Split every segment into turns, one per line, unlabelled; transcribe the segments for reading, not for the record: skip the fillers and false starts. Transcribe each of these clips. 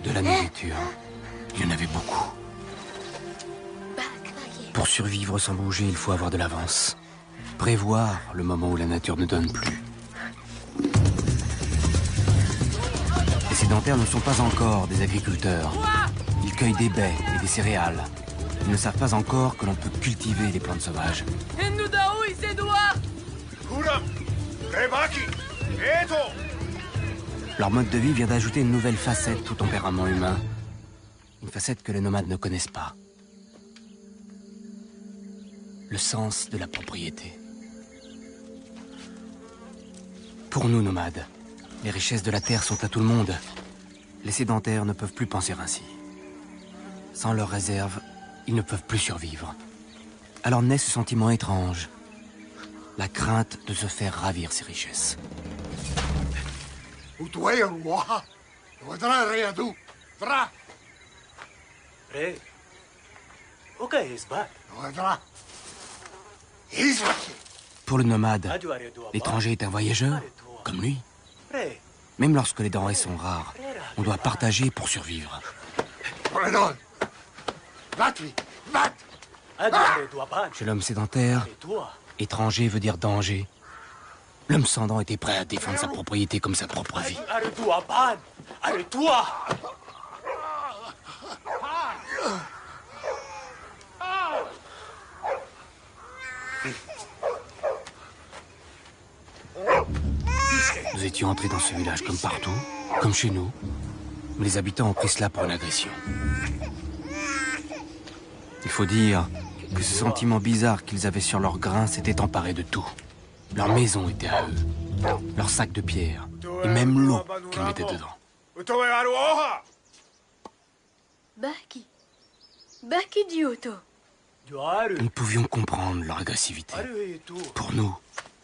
De la nourriture. Il y en avait beaucoup. Pour survivre sans bouger, il faut avoir de l'avance. Prévoir le moment où la nature ne donne plus. Les sédentaires ne sont pas encore des agriculteurs. Ils cueillent des baies et des céréales. Ils ne savent pas encore que l'on peut cultiver les plantes sauvages. Leur mode de vie vient d'ajouter une nouvelle facette au tempérament humain. Une facette que les nomades ne connaissent pas. Le sens de la propriété. Pour nous, nomades, les richesses de la terre sont à tout le monde. Les sédentaires ne peuvent plus penser ainsi. Sans leurs réserves, ils ne peuvent plus survivre. Alors naît ce sentiment étrange. La crainte de se faire ravir ces richesses. Pour le nomade, l'étranger est un voyageur, comme lui. Même lorsque les denrées sont rares, on doit partager pour survivre. Chez l'homme sédentaire, étranger veut dire danger. L'homme sans dents était prêt à défendre sa propriété comme sa propre vie. Nous étions entrés dans ce village comme partout, comme chez nous. Mais les habitants ont pris cela pour une agression. Il faut dire que ce sentiment bizarre qu'ils avaient sur leur grain s'était emparé de tout. Leur maison était à eux, leur sac de pierre, et même l'eau qu'ils mettaient dedans. Nous pouvions comprendre leur agressivité. Pour nous,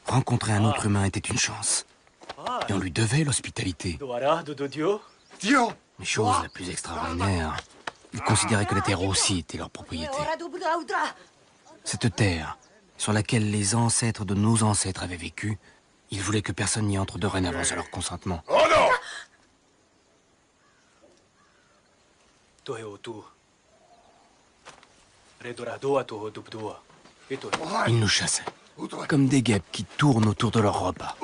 rencontrer un autre humain était une chance. Et on lui devait l'hospitalité. Mais chose la plus extraordinaire, ils considéraient que la terre aussi était leur propriété. Cette terre, sur laquelle les ancêtres de nos ancêtres avaient vécu, ils voulaient que personne n'y entre dorénavant sans leur consentement.
Oh non!
Ils nous chassaient, comme des guêpes qui tournent autour de leur repas.